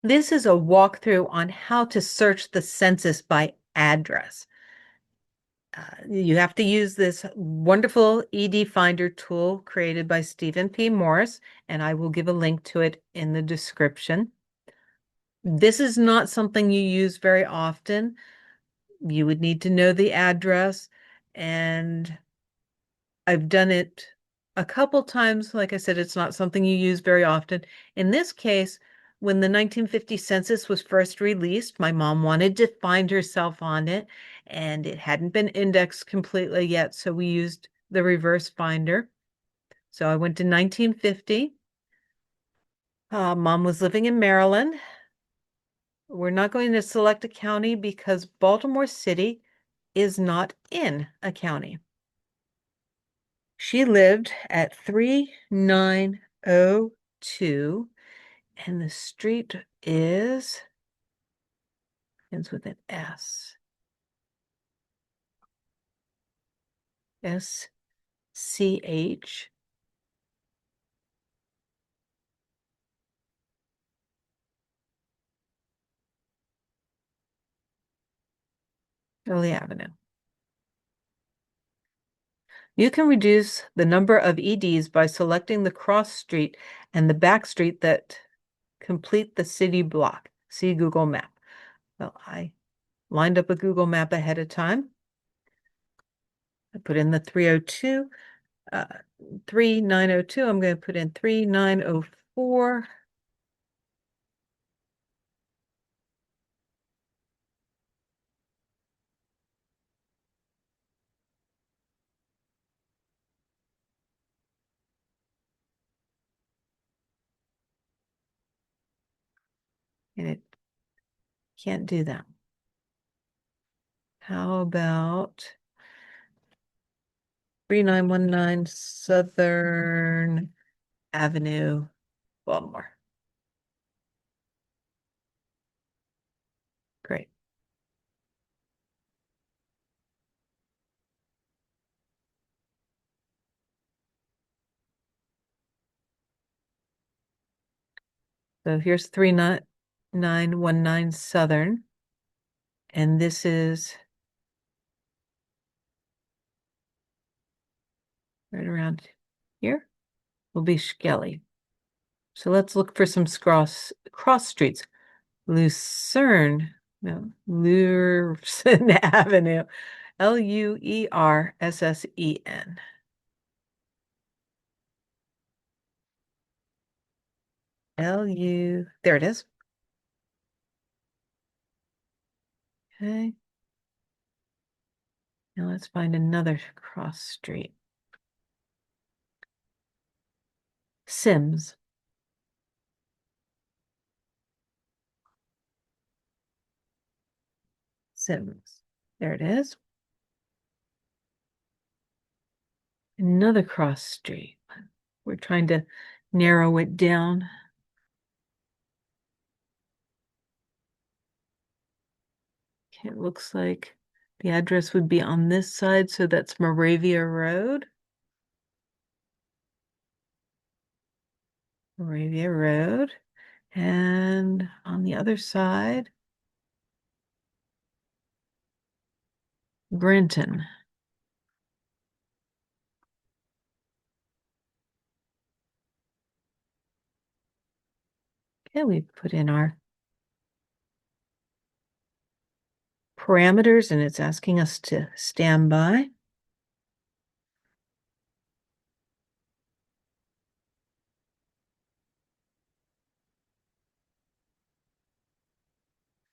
This is a walkthrough on how to search the census by address. You have to use this wonderful ED Finder tool created by Stephen P. Morris, and I will give a link to it in the description. This is not something you use very often. You would need to know the address, and I've done it a couple times. Like I said, it's not something you use very often. In this case, when the 1950 census was first released, my mom wanted to find herself on it, and it hadn't been indexed completely yet, so we used the reverse finder. So I went to 1950. Mom was living in Maryland. We're not going to select a county because Baltimore City is not in a county. She lived at 3902, and the street ends with an S. SCH. Early Avenue. You can reduce the number of EDs by selecting the cross street and the back street that complete the city block. See Google Map. Well, I lined up a Google Map ahead of time. I put in the 302, 3902. I'm going to put in 3904. And it can't do that. How about 3919 Southern Avenue, Baltimore? Great. So here's 3919 Southern, and this is right around here, will be Skelly. So let's look for some cross streets. Lucerne, no, Lursen Avenue, Luerssen. There it is. Okay. Now let's find another cross street. Sims. Sims. There it is. Another cross street. We're trying to narrow it down. It looks like the address would be on this side, so that's Moravia Road. Moravia Road. And on the other side, Brenton. Okay, we put in our parameters and it's asking us to stand by.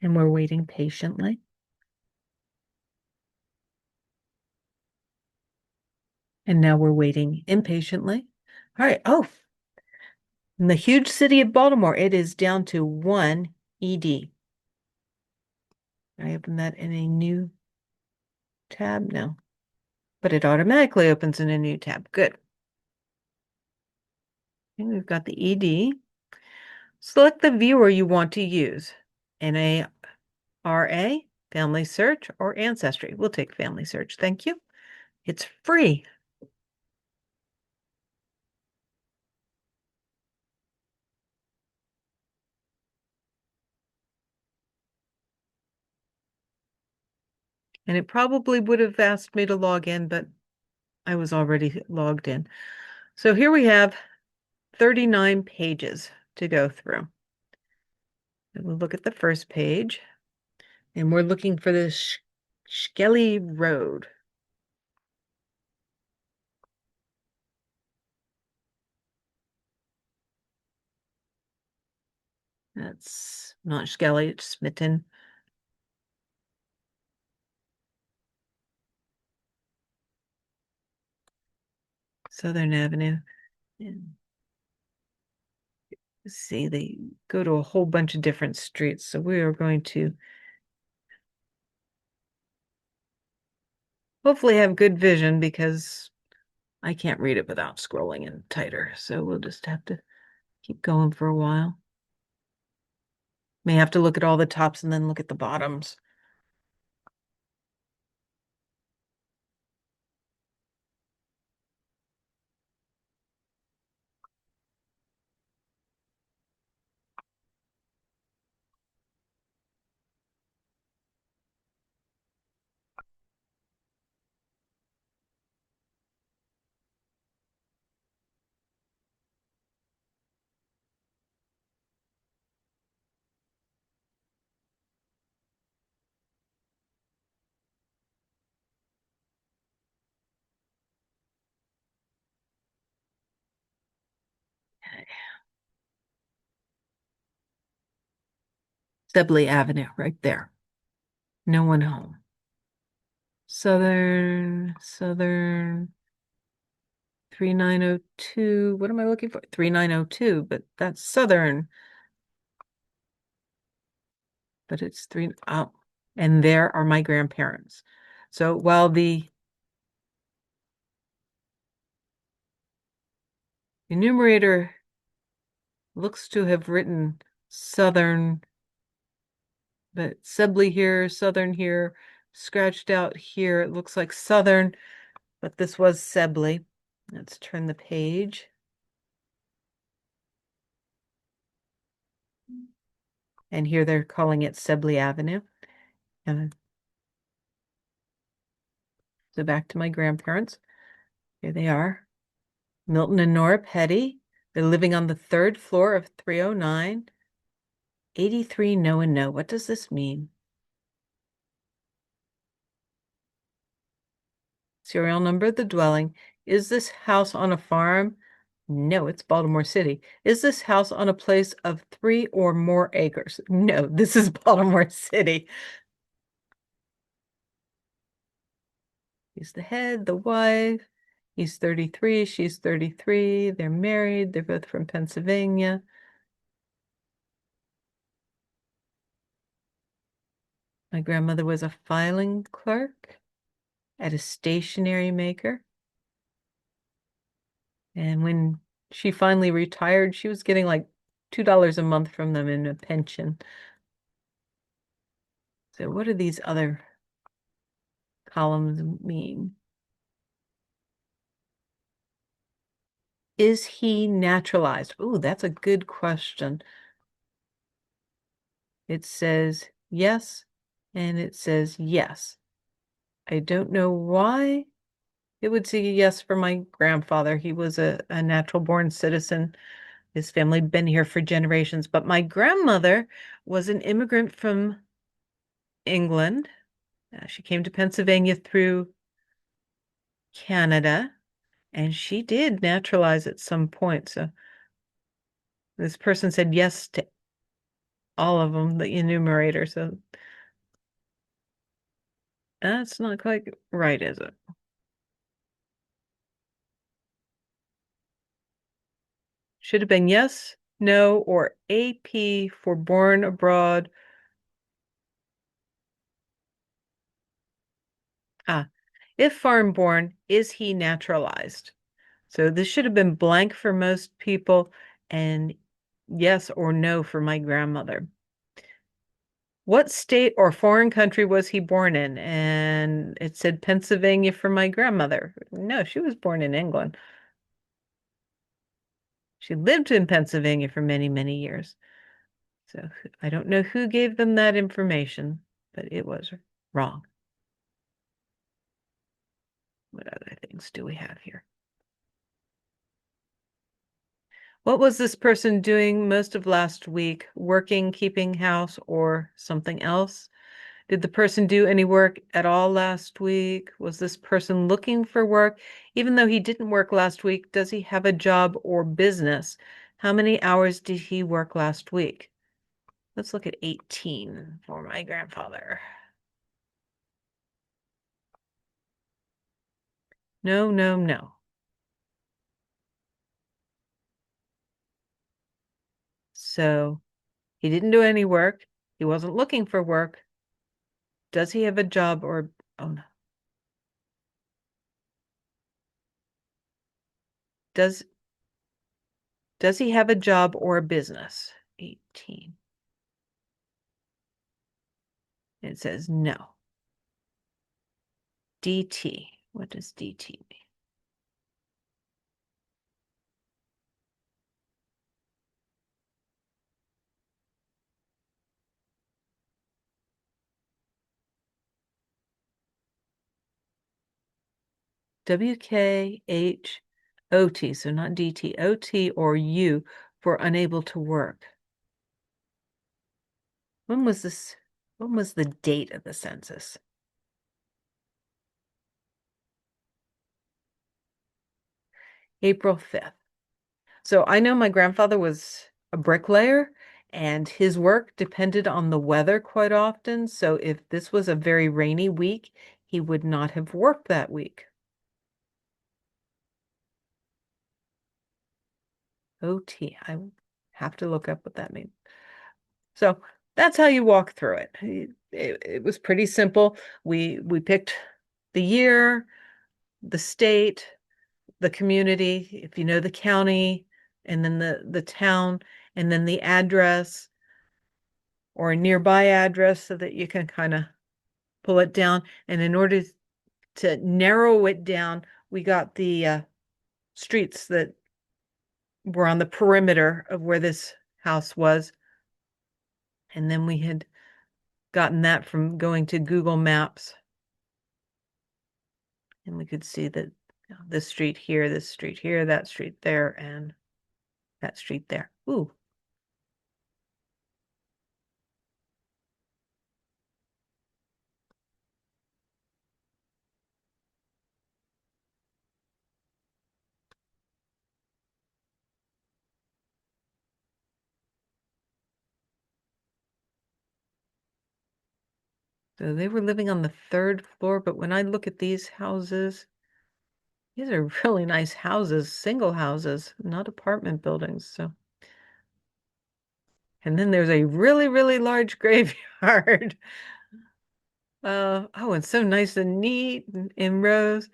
And we're waiting patiently. And now we're waiting impatiently. All right. Oh, in the huge city of Baltimore, it is down to 1 ED. I open that in a new tab? No. But it automatically opens in a new tab. Good. And we've got the ED. Select the viewer you want to use. NARA, Family Search, or Ancestry. We'll take Family Search. Thank you. It's free. And it probably would have asked me to log in, but I was already logged in. So here we have 39 pages to go through. And we'll look at the first page, and we're looking for this Skelly Road. That's not Skelly, it's Smitten. Southern Avenue. And let's see, they go to a whole bunch of different streets. So we are going to hopefully have good vision because I can't read it without scrolling in tighter. So we'll just have to keep going for a while. May have to look at all the tops and then look at the bottoms. Okay. Sibley Avenue, right there. No one home. Southern 3902. What am I looking for? 3902, but that's Southern. But it's three. Oh, and there are my grandparents. So while the enumerator looks to have written Southern, but Sibley here, Southern here, scratched out here, it looks like Southern, but this was Sibley. Let's turn the page. And here they're calling it Sibley Avenue. And so back to my grandparents. Here they are. Milton and Nora Petty. They're living on the third floor of 309. 83 no and no. What does this mean? Serial number of the dwelling. Is this house on a farm? No, it's Baltimore City. Is this house on a place of 3 or more acres? No, this is Baltimore City. He's the head, the wife. He's 33, she's 33. They're married. They're both from Pennsylvania. My grandmother was a filing clerk at a stationery maker. And when she finally retired, she was getting like $2 a month from them in a pension. So what do these other columns mean? Is he naturalized? Oh, that's a good question. It says yes, and it says yes. I don't know why it would say yes for my grandfather. He was a natural born citizen. His family had been here for generations, but my grandmother was an immigrant from England. She came to Pennsylvania through Canada, and she did naturalize at some point. So this person said yes to all of them, the enumerator. So that's not quite right, is it? Should have been yes, no, or AP for born abroad. Ah, if foreign born, is he naturalized? So this should have been blank for most people and yes or no for my grandmother. What state or foreign country was he born in? And it said Pennsylvania for my grandmother. No, she was born in England. She lived in Pennsylvania for many, many years. So I don't know who gave them that information, but it was wrong. What other things do we have here? What was this person doing most of last week? Working, keeping house, or something else? Did the person do any work at all last week? Was this person looking for work? Even though he didn't work last week, does he have a job or business? How many hours did he work last week? Let's look at 18 for my grandfather. No, no, no. So he didn't do any work. He wasn't looking for work. Does he have a job or, oh no. Does he have a job or a business? 18. It says no. DT. What does DT mean? WKHOT, so not DT, OT or U for unable to work. When was this? When was the date of the census? April 5th. So I know my grandfather was a bricklayer and his work depended on the weather quite often. So if this was a very rainy week, he would not have worked that week. OT, I have to look up what that means. So that's how you walk through it. It was pretty simple. We picked the year, the state, the community, if you know the county, and then the town, and then the address or a nearby address so that you can kind of pull it down. And in order to narrow it down, we got the streets that were on the perimeter of where this house was. And then we had gotten that from going to Google Maps. And we could see that this street here, that street there, and that street there. Ooh. So they were living on the third floor, but when I look at these houses, these are really nice houses, single houses, not apartment buildings. So, and then there's a really, really large graveyard. Oh, it's so nice and neat and in rows.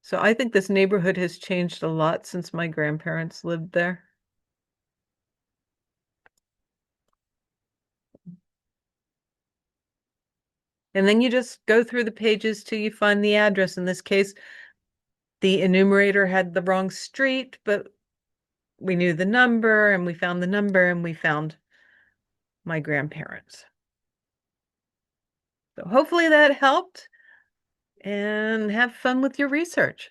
So I think this neighborhood has changed a lot since my grandparents lived there. And then you just go through the pages till you find the address. In this case, the enumerator had the wrong street, but we knew the number and we found the number and we found my grandparents. So hopefully that helped and have fun with your research.